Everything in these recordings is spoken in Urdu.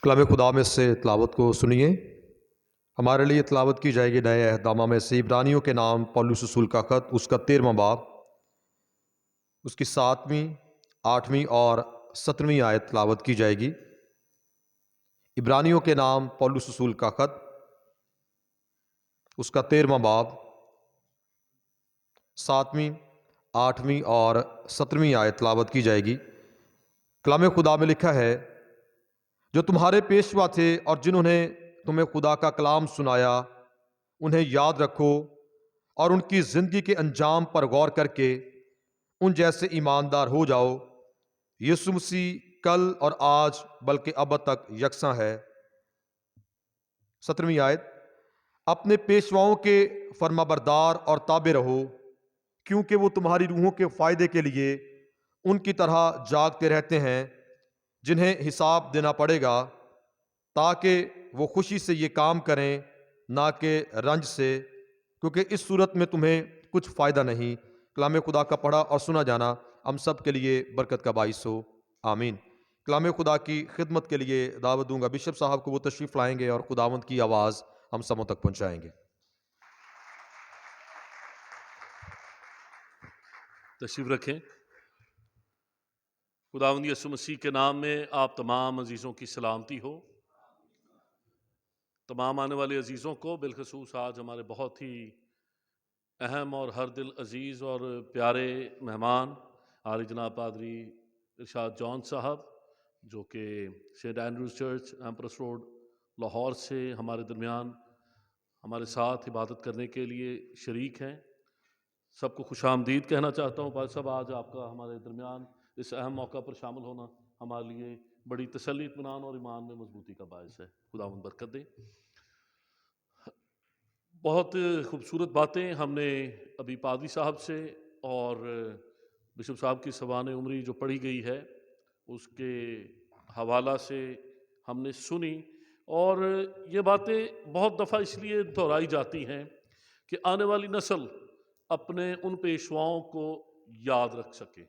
کلام خدا میں سے تلاوت کو سنیے۔ ہمارے لیے تلاوت کی جائے گی نئے عہد نامہ میں سے عبرانیوں کے نام پولس رسول کا خط، اس کا 13واں باب، اس کی 7ویں، 8ویں اور 17ویں آیت تلاوت کی جائے گی۔ عبرانیوں کے نام پولس رسول کا خط، اس کا 13واں باب، 7ویں، 8ویں اور 17ویں آیت تلاوت کی جائے گی۔ کلام خدا میں لکھا ہے، جو تمہارے پیشوا تھے اور جنہوں نے تمہیں خدا کا کلام سنایا، انہیں یاد رکھو اور ان کی زندگی کے انجام پر غور کر کے ان جیسے ایماندار ہو جاؤ۔ یسوع مسیح کل اور آج بلکہ ابد تک یکساں ہے۔ 17ویں آیت، اپنے پیشواؤں کے فرما بردار اور تابع رہو، کیونکہ وہ تمہاری روحوں کے فائدے کے لیے ان کی طرح جاگتے رہتے ہیں جنہیں حساب دینا پڑے گا، تاکہ وہ خوشی سے یہ کام کریں، نہ کہ رنج سے، کیونکہ اس صورت میں تمہیں کچھ فائدہ نہیں۔ کلام خدا کا پڑھا اور سنا جانا ہم سب کے لیے برکت کا باعث ہو، آمین۔ کلام خدا کی خدمت کے لیے دعوت دوں گا بشپ صاحب کو، وہ تشریف لائیں گے اور خداوند کی آواز ہم سبوں تک پہنچائیں گے۔ تشریف رکھیں۔ خداوند یسوع مسیح کے نام میں آپ تمام عزیزوں کی سلامتی ہو۔ تمام آنے والے عزیزوں کو، بالخصوص آج ہمارے بہت ہی اہم اور ہر دل عزیز اور پیارے مہمان عالی جناب پادری ارشاد جان صاحب، جو کہ Saint Andrews church Empress road Lahore سے ہمارے درمیان ہمارے ساتھ عبادت کرنے کے لیے شریک ہیں، سب کو خوش آمدید کہنا چاہتا ہوں۔ پادری صاحب، آج آپ کا ہمارے درمیان اس اہم موقع پر شامل ہونا ہمارے لیے بڑی تسلی، اطمینان اور ایمان میں مضبوطی کا باعث ہے۔ خداوند برکت دے۔ بہت خوبصورت باتیں ہم نے ابھی پادری صاحب سے اور بشپ صاحب کی سوانح عمری جو پڑھی گئی ہے اس کے حوالہ سے ہم نے سنی، اور یہ باتیں بہت دفعہ اس لیے دہرائی جاتی ہیں کہ آنے والی نسل اپنے ان پیشواؤں کو یاد رکھ سکے۔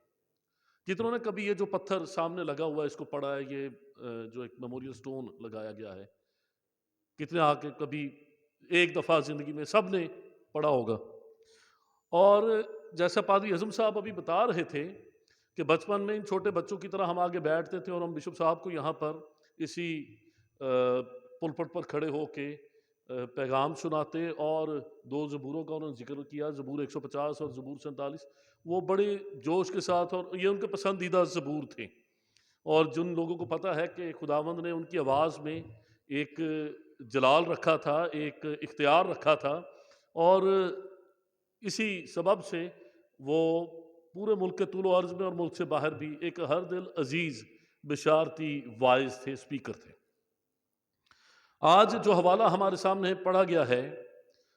کتنوں نے کبھی یہ جو پتھر سامنے لگا ہوا ہے اس کو پڑھا ہے، یہ جو ایک میموریل سٹون لگایا گیا ہے، کتنے آ کے کبھی ایک دفعہ زندگی میں سب نے پڑھا ہوگا؟ اور جیسا پادری اعظم صاحب ابھی بتا رہے تھے کہ بچپن میں ان چھوٹے بچوں کی طرح ہم آگے بیٹھتے تھے اور ہم بشپ صاحب کو یہاں پر اسی پلپٹ پر کھڑے ہو کے پیغام سناتے، اور دو زبوروں کا انہوں نے ذکر کیا، زبور 150 اور زبور 47، وہ بڑے جوش کے ساتھ، اور یہ ان کے پسندیدہ زبور تھے۔ اور جن لوگوں کو پتہ ہے کہ خداوند نے ان کی آواز میں ایک جلال رکھا تھا، ایک اختیار رکھا تھا، اور اسی سبب سے وہ پورے ملک کے طول و عرض میں اور ملک سے باہر بھی ایک ہر دل عزیز بشارتی واعظ تھے، اسپیکر تھے۔ آج جو حوالہ ہمارے سامنے پڑھا گیا ہے،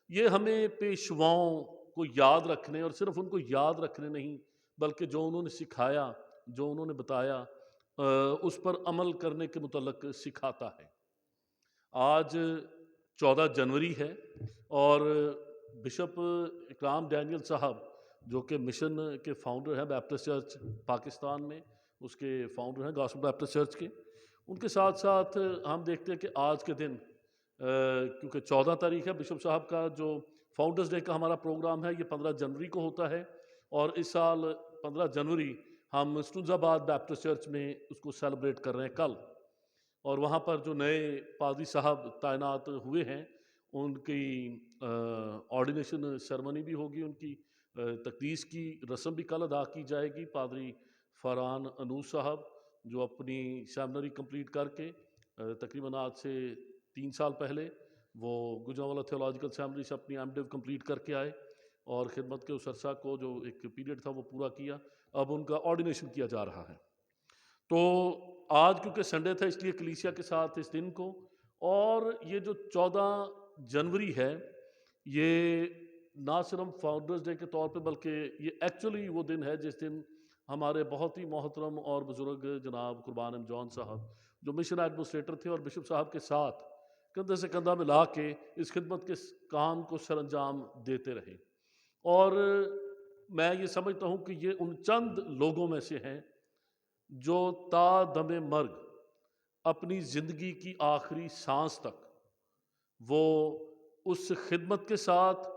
یہ ہمیں پیشواؤں کو یاد رکھنے، اور صرف ان کو یاد رکھنے نہیں بلکہ جو انہوں نے سکھایا، جو انہوں نے بتایا، اس پر عمل کرنے کے متعلق سکھاتا ہے۔ آج 14 جنوری ہے، اور بشپ اکرام ڈینیل صاحب جو کہ مشن کے فاؤنڈر ہیں، بیپٹسٹ چرچ پاکستان میں اس کے فاؤنڈر ہیں، گاسپل بیپٹسٹ چرچ کے، ان کے ساتھ ساتھ ہم دیکھتے ہیں کہ آج کے دن کیونکہ 14 تاریخ ہے، بشپ صاحب کا جو فاؤنڈرز ڈے کا ہمارا پروگرام ہے یہ 15 جنوری کو ہوتا ہے، اور اس سال 15 جنوری ہم اسٹونز آباد بیپٹسٹ چرچ میں اس کو سیلیبریٹ کر رہے ہیں کل، اور وہاں پر جو نئے پادری صاحب تعینات ہوئے ہیں ان کی آرڈینیشن سیرمنی بھی ہوگی، ان کی تقدیس کی رسم بھی کل ادا کی جائے گی۔ پادری فرحان انوس صاحب جو اپنی سیمنری کمپلیٹ کر کے تقریباً آج سے 3 سال پہلے وہ گجرانوالہ تھیولوجیکل سیمنری سے اپنی ایم ڈیو کمپلیٹ کر کے آئے، اور خدمت کے اس عرصہ کو جو ایک پیریڈ تھا وہ پورا کیا، اب ان کا آرڈینیشن کیا جا رہا ہے۔ تو آج کیونکہ سنڈے تھا اس لیے کلیسیا کے ساتھ اس دن کو، اور یہ جو 14 جنوری ہے یہ نہ صرف فاؤنڈرز ڈے کے طور پہ بلکہ یہ ایکچولی وہ دن ہے جس دن ہمارے بہت ہی محترم اور بزرگ جناب قربان احمد جان صاحب جو مشن ایڈمنسٹریٹر تھے اور بشپ صاحب کے ساتھ کندھے سے کندھا ملا کے اس خدمت کے کام کو سر انجام دیتے رہے۔ اور میں یہ سمجھتا ہوں کہ یہ ان چند لوگوں میں سے ہیں جو تا دم مرگ اپنی زندگی کی آخری سانس تک وہ اس خدمت کے ساتھ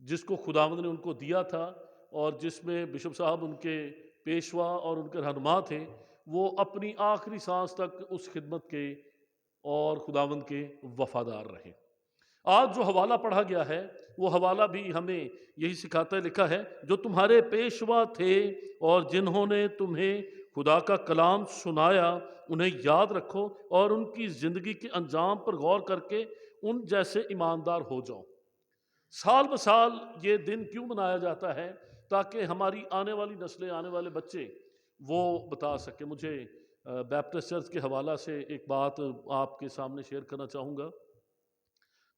جس کو خداوند نے ان کو دیا تھا، اور جس میں بشپ صاحب ان کے پیشوا اور ان کے رہنما تھے، وہ اپنی آخری سانس تک اس خدمت کے اور خداوند کے وفادار رہے۔ آج جو حوالہ پڑھا گیا ہے وہ حوالہ بھی ہمیں یہی سکھاتا ہے، لکھا ہے جو تمہارے پیشوا تھے اور جنہوں نے تمہیں خدا کا کلام سنایا انہیں یاد رکھو اور ان کی زندگی کے انجام پر غور کر کے ان جیسے ایماندار ہو جاؤ۔ سال بسال یہ دن کیوں منایا جاتا ہے؟ تاکہ ہماری آنے والی نسلیں، آنے والے بچے وہ بتا سکیں۔ مجھے بیپٹسٹ چرچ کے حوالہ سے ایک بات آپ کے سامنے شیئر کرنا چاہوں گا،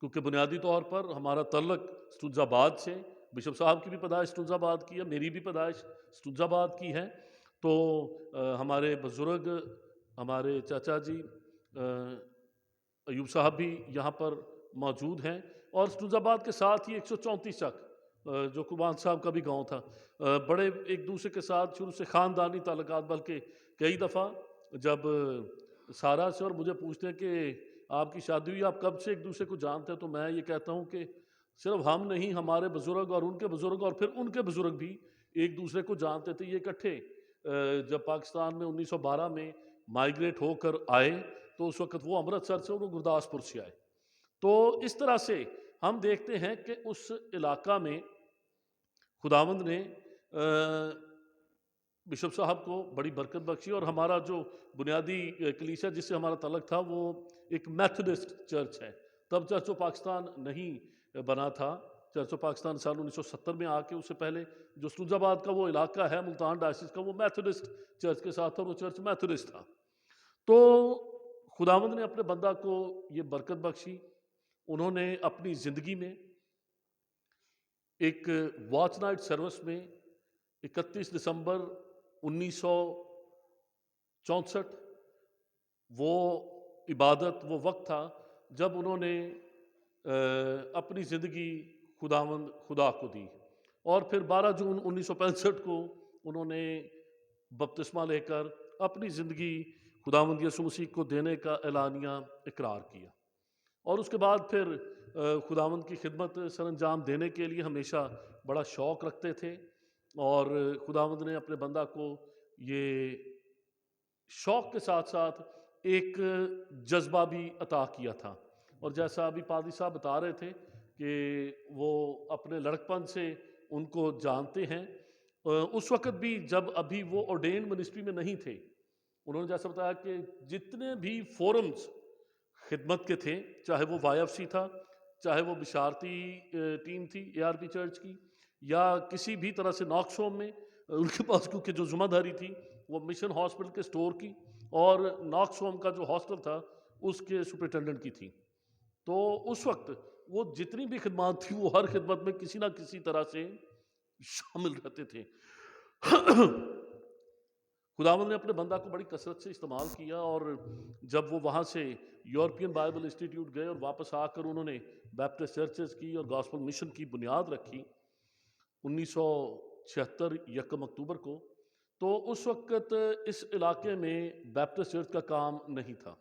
کیونکہ بنیادی طور پر ہمارا تعلق اسٹونز آباد سے، بشپ صاحب کی بھی پیدائش اسٹونز آباد کی ہے، میری بھی پیدائش اسٹونز آباد کی ہے۔ تو ہمارے بزرگ، ہمارے چاچا جی ایوب صاحب بھی یہاں پر موجود ہیں، اور اسٹونز آباد کے ساتھ ہی 134 چک جو قربان صاحب کا بھی گاؤں تھا، بڑے ایک دوسرے کے ساتھ شروع سے خاندانی تعلقات، بلکہ کئی دفعہ جب سارا سے اور مجھے پوچھتے ہیں کہ آپ کی شادی ہوئی، آپ کب سے ایک دوسرے کو جانتے ہیں، تو میں یہ کہتا ہوں کہ صرف ہم نہیں، ہمارے بزرگ اور ان کے بزرگ اور پھر ان کے بزرگ بھی ایک دوسرے کو جانتے تھے۔ یہ اکٹھے جب پاکستان میں 1912 میں مائیگریٹ ہو کر آئے تو اس وقت وہ امرتسر سے اور وہ گرداسپور سے آئے۔ تو اس طرح سے ہم دیکھتے ہیں کہ اس علاقہ میں خداوند نے بشپ صاحب کو بڑی برکت بخشی، اور ہمارا جو بنیادی کلیسیا جس سے ہمارا تعلق تھا وہ ایک میتھوڈسٹ چرچ ہے۔ تب چرچ آف پاکستان نہیں بنا تھا، چرچ آف پاکستان سال 1970 میں آ کے، اس سے پہلے جو اسٹونز آباد کا وہ علاقہ ہے ملتان ڈائسس کا، وہ میتھوڈسٹ چرچ کے ساتھ تھا، اور وہ چرچ میتھوڈسٹ تھا۔ تو خداوند نے اپنے بندہ کو یہ برکت بخشی، انہوں نے اپنی زندگی میں ایک واچ نائٹ سروس میں 31 دسمبر 1964 وہ عبادت، وہ وقت تھا جب انہوں نے اپنی زندگی خداوند خدا کو دی، اور پھر 12 جون 1965 کو انہوں نے بپتسمہ لے کر اپنی زندگی خداوند یسوع مسیح کو دینے کا اعلانیہ اقرار کیا، اور اس کے بعد پھر خداوند کی خدمت سر انجام دینے کے لیے ہمیشہ بڑا شوق رکھتے تھے، اور خداوند نے اپنے بندہ کو یہ شوق کے ساتھ ساتھ ایک جذبہ بھی عطا کیا تھا۔ اور جیسا ابھی پادری صاحب بتا رہے تھے کہ وہ اپنے لڑکپن سے ان کو جانتے ہیں، اس وقت بھی جب ابھی وہ ordained منسٹری میں نہیں تھے، انہوں نے جیسا بتایا کہ جتنے بھی فورمز خدمت کے تھے، چاہے وہ وائی ایف سی تھا، چاہے وہ بشارتی ٹیم تھی اے آر پی چرچ کی، یا کسی بھی طرح سے ناکس ہوم میں ان کے پاس، کیونکہ جو ذمہ داری تھی وہ مشن ہاسپٹل کے سٹور کی اور ناکس ہوم کا جو ہاسٹل تھا اس کے سپرنٹینڈنٹ کی تھی۔ تو اس وقت وہ جتنی بھی خدمات تھی وہ ہر خدمت میں کسی نہ کسی طرح سے شامل رہتے تھے۔ خداوند نے اپنے بندہ کو بڑی کثرت سے استعمال کیا، اور جب وہ وہاں سے یورپین بائبل انسٹیٹیوٹ گئے اور واپس آ کر انہوں نے بیپٹسٹ چرچز کی اور گاسپل مشن کی بنیاد رکھی 1976 یکم اکتوبر کو، تو اس وقت اس علاقے میں بیپٹسٹ چرچ کا کام نہیں تھا۔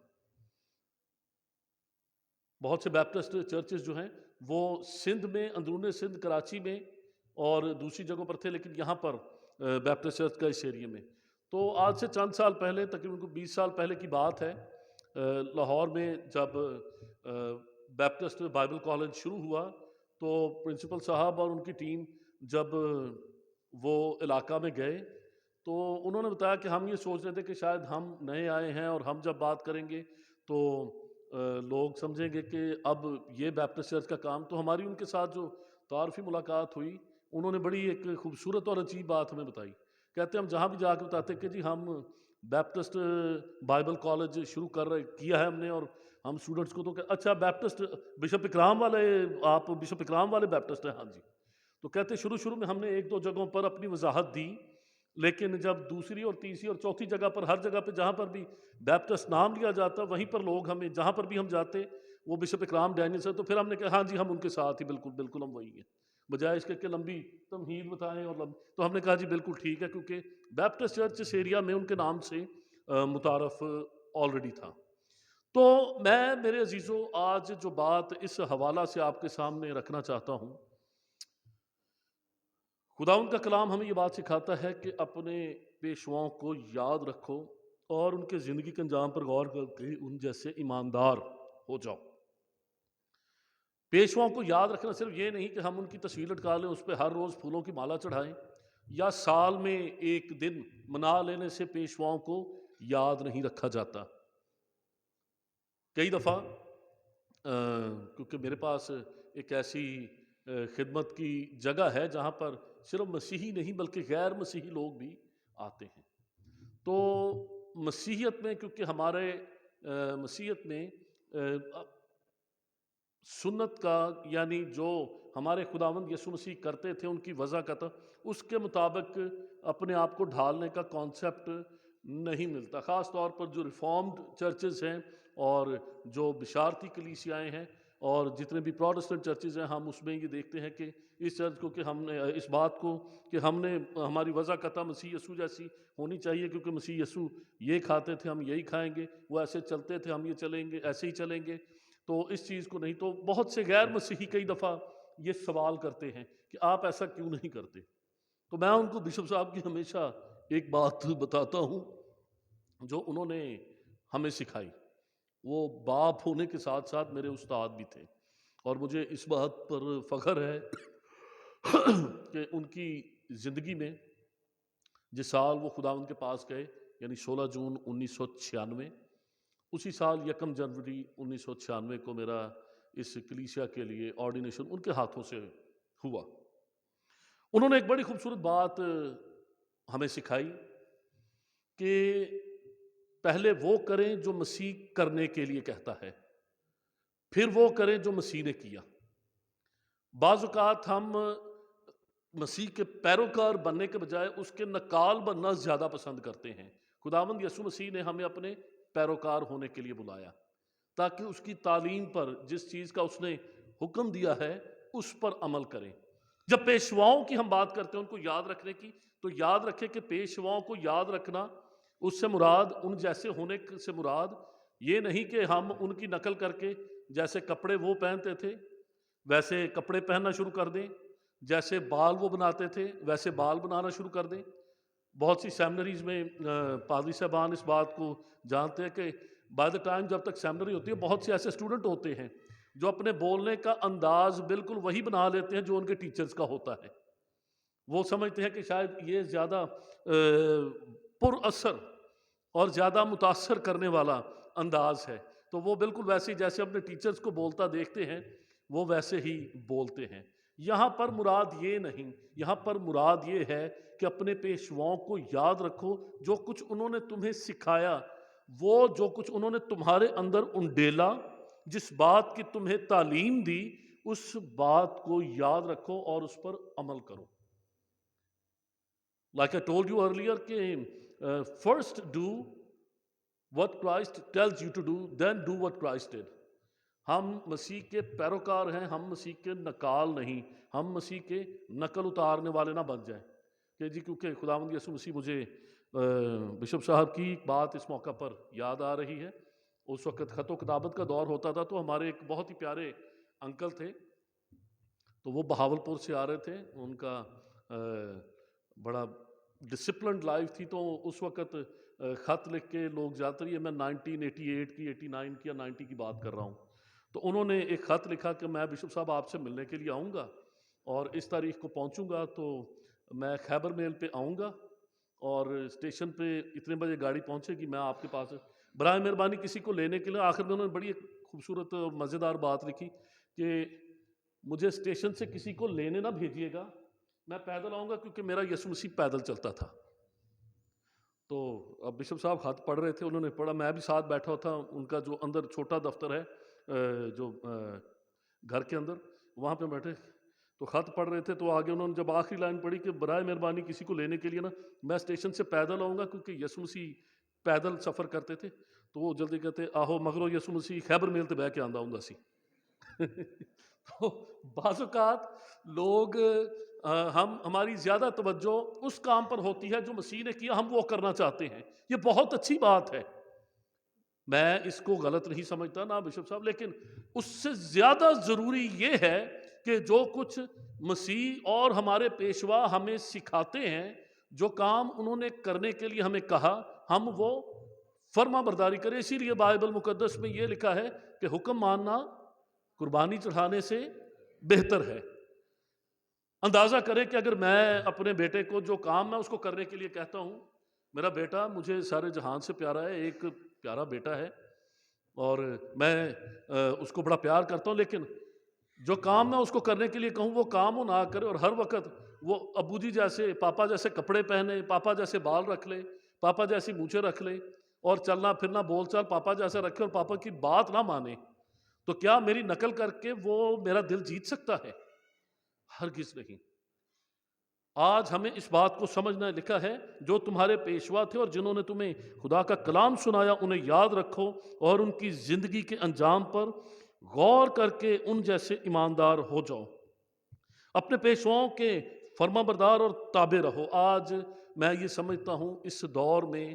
بہت سے بیپٹسٹ چرچز جو ہیں وہ سندھ میں، اندرون سندھ کراچی میں اور دوسری جگہوں پر تھے، لیکن یہاں پر بیپٹسٹ چرچ کا اس ایریے میں۔ تو آج سے چند سال پہلے، تقریباً 20 سال پہلے کی بات ہے، لاہور میں جب بیپٹسٹ بائبل کالج شروع ہوا تو پرنسپل صاحب اور ان کی ٹیم جب وہ علاقہ میں گئے تو انہوں نے بتایا کہ ہم یہ سوچ رہے تھے کہ شاید ہم نئے آئے ہیں اور ہم جب بات کریں گے تو لوگ سمجھیں گے کہ اب یہ بیپٹسٹ چرچ کا کام۔ تو ہماری ان کے ساتھ جو تعارفی ملاقات ہوئی، انہوں نے بڑی ایک خوبصورت اور عجیب بات ہمیں بتائی۔ کہتے ہم جہاں بھی جا کے بتاتے کہ جی ہم بیپٹسٹ بائبل کالج شروع کیا ہے ہم نے، اور ہم اسٹوڈنٹس کو، تو کہ اچھا بیپٹسٹ بشپ اکرام والے، آپ بشپ اکرام والے بیپٹسٹ ہیں؟ ہاں جی۔ تو کہتے شروع میں ہم نے 1-2 جگہوں پر اپنی وضاحت دی، لیکن جب دوسری اور تیسری اور چوتھی جگہ پر، ہر جگہ پہ جہاں پر بھی بیپٹسٹ نام لیا جاتا وہیں پر لوگ ہمیں، جہاں پر بھی ہم جاتے وہ بشپ اکرام ڈینیل سے، تو پھر ہم نے کہا ہاں جی ہم ان کے ساتھ ہی، بالکل ہم وہی ہیں، بجائے اس کے کہ لمبی تمہید بتائیں اور تو ہم نے کہا جی بالکل ٹھیک ہے، کیونکہ بیپٹسٹ چرچ اس ایریا میں ان کے نام سے متعارف آلریڈی تھا۔ تو میں میرے عزیزوں آج جو بات اس حوالہ سے آپ کے سامنے رکھنا چاہتا ہوں، خداوند کا کلام ہمیں یہ بات سکھاتا ہے کہ اپنے پیشواؤں کو یاد رکھو اور ان کے زندگی کے انجام پر غور کر کے ان جیسے ایماندار ہو جاؤ۔ پیشواؤں کو یاد رکھنا صرف یہ نہیں کہ ہم ان کی تصویر لٹکا لیں، اس پہ ہر روز پھولوں کی مالا چڑھائیں، یا سال میں ایک دن منا لینے سے پیشواؤں کو یاد نہیں رکھا جاتا۔ کئی دفعہ کیونکہ میرے پاس ایک ایسی خدمت کی جگہ ہے جہاں پر صرف مسیحی نہیں بلکہ غیر مسیحی لوگ بھی آتے ہیں، تو مسیحیت میں کیونکہ ہمارے مسیحیت میں سنت کا یعنی جو ہمارے خداوند یسوع مسیح کرتے تھے ان کی وضاحت اس کے مطابق اپنے آپ کو ڈھالنے کا کانسیپٹ نہیں ملتا، خاص طور پر جو ریفارمڈ چرچز ہیں اور جو بشارتی کلیسیائیں ہیں اور جتنے بھی پروٹسٹنٹ چرچز ہیں، ہم اس میں یہ دیکھتے ہیں کہ اس چرچ کو کہ ہم نے اس بات کو کہ ہم نے ہماری وضاحت مسیح یسوع جیسی ہونی چاہیے، کیونکہ مسیح یسوع یہ کھاتے تھے ہم یہی کھائیں گے، وہ ایسے چلتے تھے ہم یہ چلیں گے ایسے ہی چلیں گے، تو اس چیز کو نہیں۔ تو بہت سے غیر مسیحی کئی دفعہ یہ سوال کرتے ہیں کہ آپ ایسا کیوں نہیں کرتے، تو میں ان کو بشپ صاحب کی ہمیشہ ایک بات بتاتا ہوں جو انہوں نے ہمیں سکھائی۔ وہ باپ ہونے کے ساتھ ساتھ میرے استاد بھی تھے، اور مجھے اس بات پر فخر ہے کہ ان کی زندگی میں جس سال وہ خداوند کے پاس گئے یعنی 16 جون 1996، اسی سال 1 جنوری 1996 کو میرا اس کلیسیا کے لیے آرڈینیشن ان کے ہاتھوں سے ہوا۔ انہوں نے ایک بڑی خوبصورت بات ہمیں سکھائی کہ پہلے وہ کریں جو مسیح کرنے کے لیے کہتا ہے، پھر وہ کریں جو مسیح نے کیا۔ بعض اوقات ہم مسیح کے پیروکار بننے کے بجائے اس کے نقال بننا زیادہ پسند کرتے ہیں۔ خداوند یسوع مسیح نے ہمیں اپنے پیروکار ہونے کے لیے بلایا تاکہ اس کی تعلیم پر جس چیز کا اس نے حکم دیا ہے اس پر عمل کریں۔ جب پیشواؤں کی ہم بات کرتے ہیں ان کو یاد رکھنے کی، تو یاد رکھیں کہ پیشواؤں کو یاد رکھنا اس سے مراد ان جیسے ہونے سے مراد یہ نہیں کہ ہم ان کی نقل کر کے جیسے کپڑے وہ پہنتے تھے ویسے کپڑے پہننا شروع کر دیں، جیسے بال وہ بناتے تھے ویسے بال بنانا شروع کر دیں۔ بہت سی سیمنریز میں پادری صاحبان اس بات کو جانتے ہیں کہ بائی دا ٹائم جب تک سیمنری ہوتی ہے بہت سے ایسے اسٹوڈنٹ ہوتے ہیں جو اپنے بولنے کا انداز بالکل وہی بنا لیتے ہیں جو ان کے ٹیچرز کا ہوتا ہے۔ وہ سمجھتے ہیں کہ شاید یہ زیادہ پر اثر اور زیادہ متاثر کرنے والا انداز ہے، تو وہ بالکل ویسے ہی جیسے اپنے ٹیچرز کو بولتا دیکھتے ہیں وہ ویسے ہی بولتے ہیں۔ یہاں پر مراد یہ نہیں، یہاں پر مراد یہ ہے کہ اپنے پیشواؤں کو یاد رکھو، جو کچھ انہوں نے تمہیں سکھایا، وہ جو کچھ انہوں نے تمہارے اندر انڈیلا، جس بات کی تمہیں تعلیم دی، اس بات کو یاد رکھو اور اس پر عمل کرو۔ Like I told you earlier کہ first do what Christ tells you to do, then do what Christ did۔ ہم مسیح کے پیروکار ہیں، ہم مسیح کے نقال نہیں، ہم مسیح کے نقل اتارنے والے نہ بن جائیں کہ جی کیونکہ خداوند یسوع مسیح مجھے بشپ صاحب کی ایک بات اس موقع پر یاد آ رہی ہے۔ اس وقت خط و کتابت کا دور ہوتا تھا، تو ہمارے ایک بہت ہی پیارے انکل تھے، تو وہ بہاولپور سے آ رہے تھے، ان کا بڑا ڈسپلنڈ لائف تھی، تو اس وقت خط لکھ کے لوگ زیادہ تر، یہ میں 1988 کی 89 کی یا 90 کی بات کر رہا ہوں، تو انہوں نے ایک خط لکھا کہ میں بشپ صاحب آپ سے ملنے کے لیے آؤں گا اور اس تاریخ کو پہنچوں گا، تو میں خیبر میل پہ آؤں گا اور اسٹیشن پہ اتنے بجے گاڑی پہنچے گی، میں آپ کے پاس برائے مہربانی کسی کو لینے کے لیے۔ آخر میں انہوں نے بڑی ایک خوبصورت اور مزیدار بات لکھی کہ مجھے اسٹیشن سے کسی کو لینے نہ بھیجیے گا، میں پیدل آؤں گا کیونکہ میرا یسوع مسیح پیدل چلتا تھا۔ تو اب بشپ صاحب خط پڑھ رہے تھے، انہوں نے پڑھا، میں بھی ساتھ بیٹھا تھا، ان کا جو اندر چھوٹا دفتر ہے جو گھر کے اندر، وہاں پہ بیٹھے تو خط پڑھ رہے تھے، تو آگے انہوں نے جب آخری لائن پڑھی کہ برائے مہربانی کسی کو لینے کے لیے نا میں اسٹیشن سے پیدل آؤں گا کیونکہ یسوع مسیح پیدل سفر کرتے تھے، تو وہ جلدی کہتے آہو مگرو یسوع مسیح خیبر میل تے بہ کے آندا ہوندا سی۔ تو بعض اوقات لوگ ہماری زیادہ توجہ اس کام پر ہوتی ہے جو مسیح نے کیا، ہم وہ کرنا چاہتے ہیں، یہ بہت اچھی بات ہے، میں اس کو غلط نہیں سمجھتا نا بشپ صاحب، لیکن اس سے زیادہ ضروری یہ ہے کہ جو کچھ مسیح اور ہمارے پیشوا ہمیں سکھاتے ہیں، جو کام انہوں نے کرنے کے لیے ہمیں کہا، ہم وہ فرما برداری کریں۔ اسی لیے بائبل مقدس میں یہ لکھا ہے کہ حکم ماننا قربانی چڑھانے سے بہتر ہے۔ اندازہ کریں کہ اگر میں اپنے بیٹے کو جو کام میں اس کو کرنے کے لیے کہتا ہوں، میرا بیٹا مجھے سارے جہان سے پیارا ہے، ایک پیارا بیٹا ہے، اور میں اس کو بڑا پیار کرتا ہوں، لیکن جو کام میں اس کو کرنے کے لیے کہوں وہ کام وہ نہ کرے، اور ہر وقت وہ ابو جی جیسے، پاپا جیسے کپڑے پہنے، پاپا جیسے بال رکھ لے، پاپا جیسی مونچھیں رکھ لے، اور چلنا پھرنا بول چال پاپا جیسا رکھے اور پاپا کی بات نہ مانے، تو کیا میری نقل کر کے وہ میرا دل جیت سکتا ہے؟ ہرگز نہیں۔ آج ہمیں اس بات کو سمجھنا ہے، لکھا ہے جو تمہارے پیشوا تھے اور جنہوں نے تمہیں خدا کا کلام سنایا انہیں یاد رکھو اور ان کی زندگی کے انجام پر غور کر کے ان جیسے ایماندار ہو جاؤ، اپنے پیشواؤں کے فرما بردار اور تابع رہو۔ آج میں یہ سمجھتا ہوں اس دور میں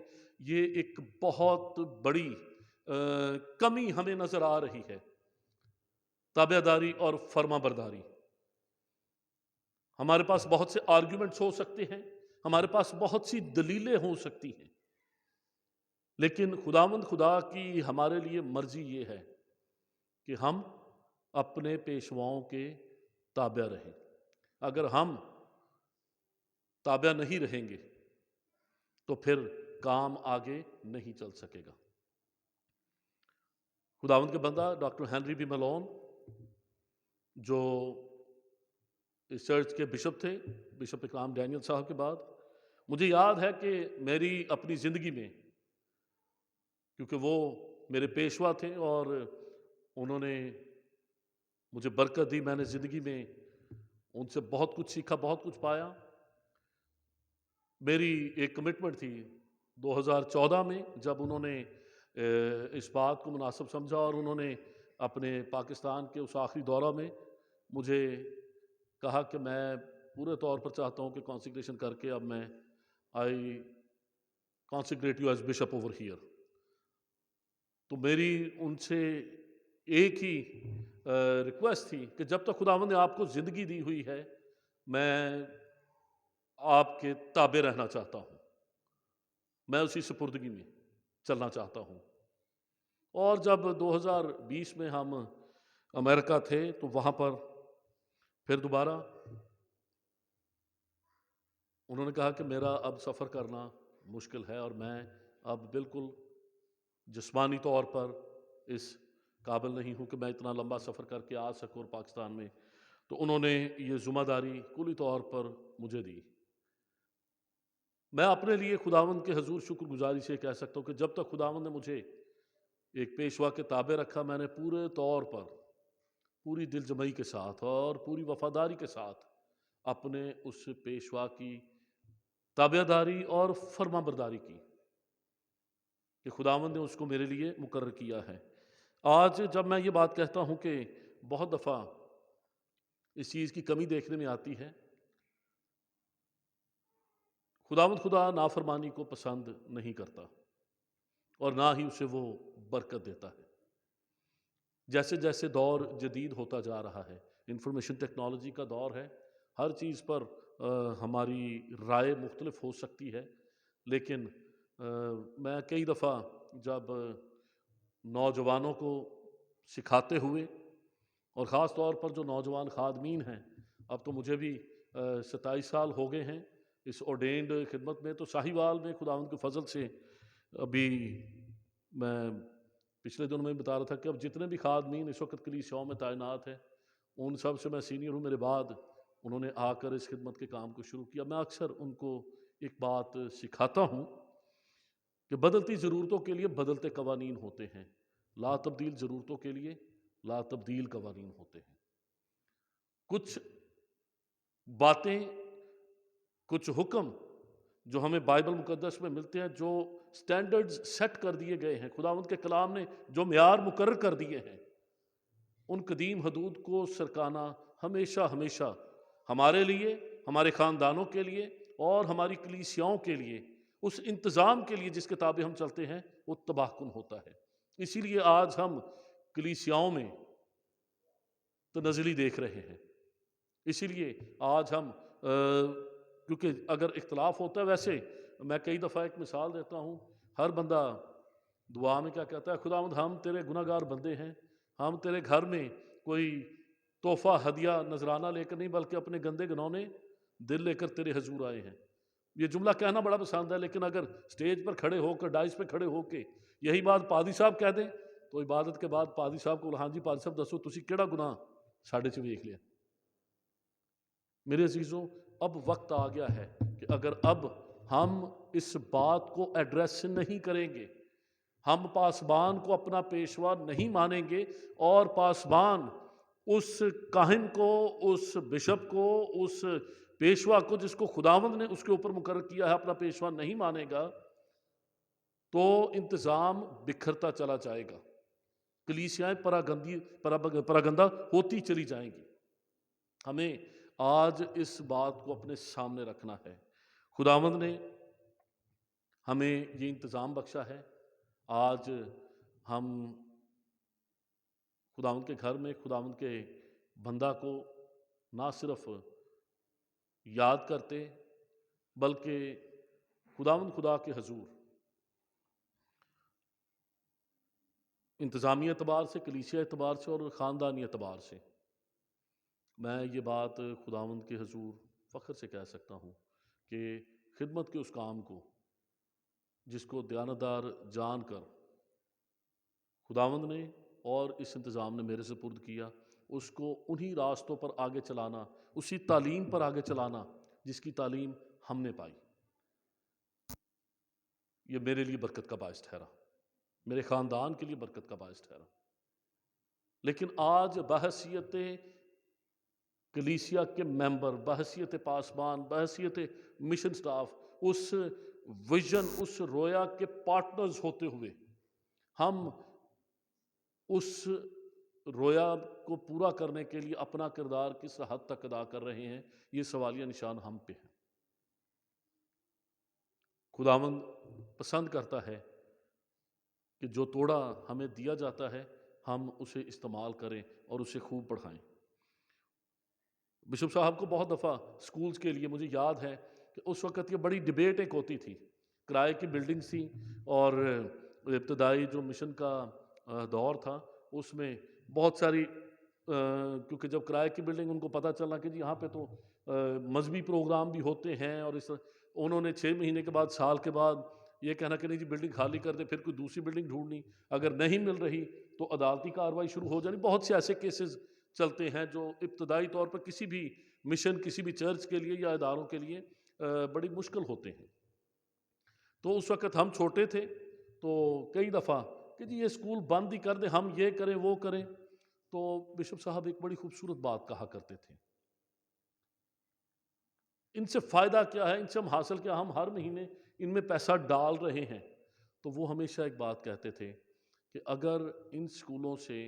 یہ ایک بہت بڑی کمی ہمیں نظر آ رہی ہے، تابع داری اور فرما برداری۔ ہمارے پاس بہت سے آرگیومنٹس ہو سکتے ہیں، ہمارے پاس بہت سی دلیلیں ہو سکتی ہیں، لیکن خداوند خدا کی ہمارے لیے مرضی یہ ہے کہ ہم اپنے پیشواؤں کے تابع رہیں۔ اگر ہم تابع نہیں رہیں گے تو پھر کام آگے نہیں چل سکے گا۔ خداوند کے بندہ ڈاکٹر ہنری بی ملون جو اس چرچ کے بشپ تھے، بشپ اکرام ڈینیل صاحب کے بعد، مجھے یاد ہے کہ میری اپنی زندگی میں، کیونکہ وہ میرے پیشوا تھے اور انہوں نے مجھے برکت دی، میں نے زندگی میں ان سے بہت کچھ سیکھا، بہت کچھ پایا۔ میری ایک کمٹمنٹ تھی 2014 میں، جب انہوں نے اس بات کو مناسب سمجھا اور انہوں نے اپنے پاکستان کے اس آخری دورہ میں مجھے کہا کہ میں پورے طور پر چاہتا ہوں کہ کانسیکریشن کر کے اب میں I consecrate you as bishop over here. تو میری ان سے ایک ہی ریکویسٹ تھی کہ جب تک خداوند نے آپ کو زندگی دی ہوئی ہے، میں آپ کے تابع رہنا چاہتا ہوں، میں اسی سپردگی میں چلنا چاہتا ہوں۔ اور جب 2020 میں ہم امریکہ تھے تو وہاں پر پھر دوبارہ انہوں نے کہا کہ میرا اب سفر کرنا مشکل ہے اور میں اب بالکل جسمانی طور پر اس قابل نہیں ہوں کہ میں اتنا لمبا سفر کر کے آ سکوں اور پاکستان میں، تو انہوں نے یہ ذمہ داری کلی طور پر مجھے دی۔ میں اپنے لیے خداوند کے حضور شکر گزاری سے کہہ سکتا ہوں کہ جب تک خداوند نے مجھے ایک پیشوا کے تابع رکھا، میں نے پورے طور پر، پوری دل جمعی کے ساتھ اور پوری وفاداری کے ساتھ اپنے اس پیشوا کی تابع داری اور فرما برداری کی کہ خداوند نے اس کو میرے لیے مقرر کیا ہے۔ آج جب میں یہ بات کہتا ہوں کہ بہت دفعہ اس چیز کی کمی دیکھنے میں آتی ہے، خداوند خدا نافرمانی کو پسند نہیں کرتا اور نہ ہی اسے وہ برکت دیتا ہے۔ جیسے جیسے دور جدید ہوتا جا رہا ہے، انفارمیشن ٹیکنالوجی کا دور ہے، ہر چیز پر ہماری رائے مختلف ہو سکتی ہے، لیکن میں کئی دفعہ جب نوجوانوں کو سکھاتے ہوئے، اور خاص طور پر جو نوجوان خادمین ہیں، اب تو مجھے بھی 27 سال ہو گئے ہیں اس ordained خدمت میں، تو ساہیوال میں خداوند کے فضل سے ابھی میں پچھلے دنوں میں بتا رہا تھا کہ اب جتنے بھی خادمین اس وقت کلیسیاؤں میں تعینات ہیں، ان سب سے میں سینئر ہوں، میرے بعد انہوں نے آ کر اس خدمت کے کام کو شروع کیا۔ میں اکثر ان کو ایک بات سکھاتا ہوں کہ بدلتی ضرورتوں کے لیے بدلتے قوانین ہوتے ہیں، لا تبدیل ضرورتوں کے لیے لا تبدیل قوانین ہوتے ہیں۔ کچھ باتیں، کچھ حکم جو ہمیں بائبل مقدس میں ملتے ہیں، جو سٹینڈرڈز سیٹ کر دیے گئے ہیں، خداوند کے کلام نے جو معیار مقرر کر دیے ہیں، ان قدیم حدود کو سرکانا ہمیشہ ہمیشہ ہمارے لیے، ہمارے خاندانوں کے لیے اور ہماری کلیسیاؤں کے لیے، اس انتظام کے لیے جس کے تابع ہم چلتے ہیں، وہ تباہ کن ہوتا ہے۔ اسی لیے آج ہم کلیسیاؤں میں تنزلی دیکھ رہے ہیں. اسی لیے آج ہم کیونکہ اگر اختلاف ہوتا ہے، ویسے میں کئی دفعہ ایک مثال دیتا ہوں، ہر بندہ دعا میں کیا کہتا ہے؟ خداوند ہم تیرے گناہ گار بندے ہیں، ہم تیرے گھر میں کوئی تحفہ ہدیہ نذرانہ لے کر نہیں بلکہ اپنے گندے گنونے دل لے کر تیرے حضور آئے ہیں. یہ جملہ کہنا بڑا پسند ہے، لیکن اگر سٹیج پر کھڑے ہو کر ڈائس پہ کھڑے ہو کے یہی بات پادری صاحب کہہ دیں تو عبادت کے بعد پادری صاحب کو، ہاں جی پادری صاحب دسو تسی کیڑا گناہ ساڈے چ ویکھ لیا. میرے عزیزوں، اب وقت آ گیا ہے کہ اگر اب ہم اس بات کو ایڈریس نہیں کریں گے، ہم پاسبان کو اپنا پیشوا نہیں مانیں گے، اور پاسبان اس کاہن کو، اس بشپ کو، اس پیشوا کو جس کو خداوند نے اس کے اوپر مقرر کیا ہے اپنا پیشوا نہیں مانے گا، تو انتظام بکھرتا چلا جائے گا، کلیسیائیں پراگندہ ہوتی چلی جائیں گی. ہمیں آج اس بات کو اپنے سامنے رکھنا ہے. خداوند نے ہمیں یہ انتظام بخشا ہے. آج ہم خداوند کے گھر میں خداوند کے بندہ کو نہ صرف یاد کرتے بلکہ خداوند خدا کے حضور انتظامی اعتبار سے، کلیسیا اعتبار سے اور خاندانی اعتبار سے میں یہ بات خداوند کے حضور فخر سے کہہ سکتا ہوں کہ خدمت کے اس کام کو جس کو دیانتدار جان کر خداوند نے اور اس انتظام نے میرے سپرد کیا، اس کو انہی راستوں پر آگے چلانا، اسی تعلیم پر آگے چلانا جس کی تعلیم ہم نے پائی، یہ میرے لیے برکت کا باعث ٹھہرا، میرے خاندان کے لیے برکت کا باعث ٹھہرا. لیکن آج بحیثیت کلیسیا کے ممبر، بحیثیت پاسبان، بحیثیت مشن سٹاف، اس ویژن، اس رویا کے پارٹنرز ہوتے ہوئے ہم اس رویا کو پورا کرنے کے لیے اپنا کردار کس حد تک ادا کر رہے ہیں، یہ سوالیہ نشان ہم پہ ہے. خداوند پسند کرتا ہے کہ جو توڑا ہمیں دیا جاتا ہے ہم اسے استعمال کریں اور اسے خوب پڑھائیں. بشپ صاحب کو بہت دفعہ سکولز کے لیے مجھے یاد ہے کہ اس وقت یہ بڑی ڈیبیٹ ایک ہوتی تھی، کرائے کی بلڈنگز تھیں اور ابتدائی جو مشن کا دور تھا اس میں بہت ساری کیونکہ جب کرائے کی بلڈنگ ان کو پتہ چلا کہ جی یہاں پہ تو مذہبی پروگرام بھی ہوتے ہیں، اور اس انہوں نے 6 مہینے کے بعد، سال کے بعد یہ کہنا کہ نہیں جی بلڈنگ خالی کر دیں، پھر کوئی دوسری بلڈنگ ڈھونڈنی، اگر نہیں مل رہی تو عدالتی کارروائی شروع ہو جانی. بہت سے ایسے کیسز چلتے ہیں جو ابتدائی طور پر کسی بھی مشن، کسی بھی چرچ کے لیے یا اداروں کے لیے بڑی مشکل ہوتے ہیں. تو اس وقت ہم چھوٹے تھے تو کئی دفعہ کہ جی یہ اسکول بند ہی کر دیں، ہم یہ کریں وہ کریں. تو بشپ صاحب ایک بڑی خوبصورت بات کہا کرتے تھے، ان سے فائدہ کیا ہے، ان سے ہم حاصل کیا، ہم ہر مہینے ان میں پیسہ ڈال رہے ہیں. تو وہ ہمیشہ ایک بات کہتے تھے کہ اگر ان اسکولوں سے،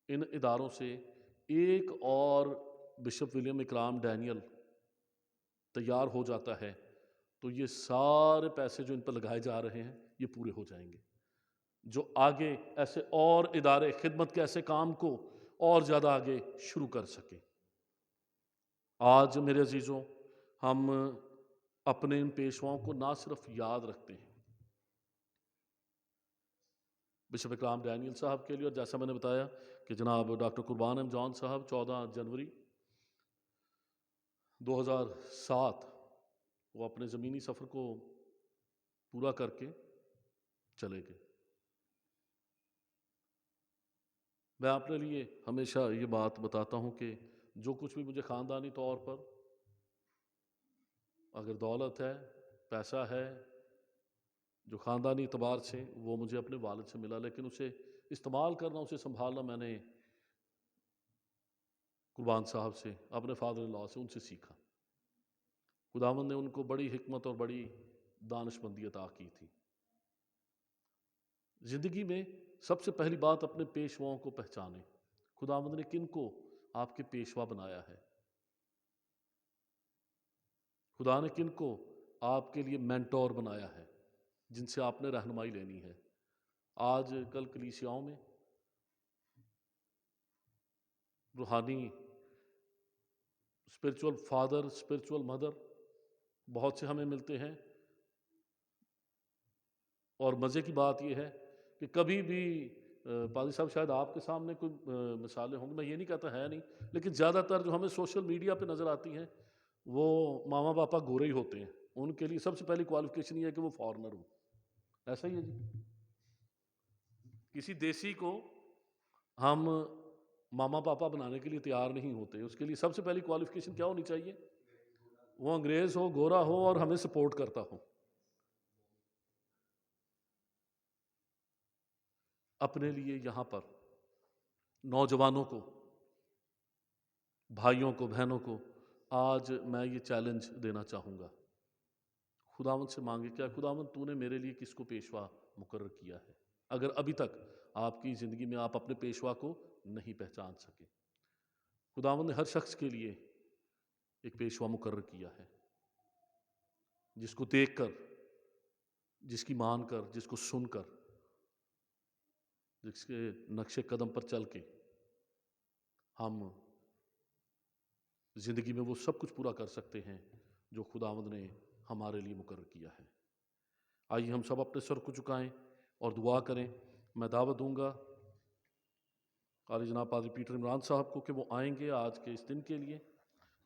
ان اداروں سے ایک اور بشپ ولیم اکرام ڈینیل تیار ہو جاتا ہے تو یہ سارے پیسے جو ان پر لگائے جا رہے ہیں یہ پورے ہو جائیں گے، جو آگے ایسے اور ادارے خدمت کے ایسے کام کو اور زیادہ آگے شروع کر سکیں. آج میرے عزیزوں، ہم اپنے ان پیشواؤں کو نہ صرف یاد رکھتے ہیں بشپ اکرام ڈینیل صاحب کے لیے، اور جیسا میں نے بتایا کہ جناب ڈاکٹر قربان احمد جان صاحب 14 جنوری 2007 وہ اپنے زمینی سفر کو پورا کر کے چلے گئے. میں اپنے لیے ہمیشہ یہ بات بتاتا ہوں کہ جو کچھ بھی مجھے خاندانی طور پر اگر دولت ہے، پیسہ ہے، جو خاندانی اعتبار سے وہ مجھے اپنے والد سے ملا، لیکن اسے استعمال کرنا، اسے سنبھالنا میں نے قربان صاحب سے، اپنے فادر ان لا سے، ان سے سیکھا. خداوند نے ان کو بڑی حکمت اور بڑی دانش مندی عطا کی تھی. زندگی میں سب سے پہلی بات اپنے پیشواؤں کو پہچانیں. خداوند نے کن کو آپ کے پیشوا بنایا ہے؟ خدا نے کن کو آپ کے لیے مینٹور بنایا ہے جن سے آپ نے رہنمائی لینی ہے؟ آج کل کلیسیاؤں میں روحانی اسپرچول فادر، اسپرچول مدر بہت سے ہمیں ملتے ہیں، اور مزے کی بات یہ ہے کہ کبھی بھی پادری صاحب شاید آپ کے سامنے کوئی مثالیں ہوں گی، میں یہ نہیں کہتا ہے نہیں، لیکن زیادہ تر جو ہمیں سوشل میڈیا پہ نظر آتی ہیں وہ ماما پاپا گورے ہی ہوتے ہیں، ان کے لیے سب سے پہلی کوالیفیکیشن یہ ہے کہ وہ فارنر ہو. ایسا ہی ہے جی. کسی دیسی کو ہم ماما پاپا بنانے کے لیے تیار نہیں ہوتے، اس کے لیے سب سے پہلی کوالیفیکیشن کیا ہونی چاہیے؟ وہ انگریز ہو، گورا ہو اور ہمیں سپورٹ کرتا ہو. اپنے لیے یہاں پر نوجوانوں کو، بھائیوں کو، بہنوں کو آج میں یہ چیلنج دینا چاہوں گا، خداوند سے مانگے کیا خداوند تو نے میرے لیے کس کو پیشوا مقرر کیا ہے؟ اگر ابھی تک آپ کی زندگی میں آپ اپنے پیشوا کو نہیں پہچان سکے، خداوند نے ہر شخص کے لیے ایک پیشوا مقرر کیا ہے، جس کو دیکھ کر، جس کی مان کر، جس کو سن کر، جس کے نقش قدم پر چل کے ہم زندگی میں وہ سب کچھ پورا کر سکتے ہیں جو خداوند نے ہمارے لیے مقرر کیا ہے. آئیے ہم سب اپنے سر کو جھکائیں اور دعا کریں. میں دعوت دوں گا قاری جناب پادری پیٹر عمران صاحب کو کہ وہ آئیں گے آج کے اس دن کے لیے.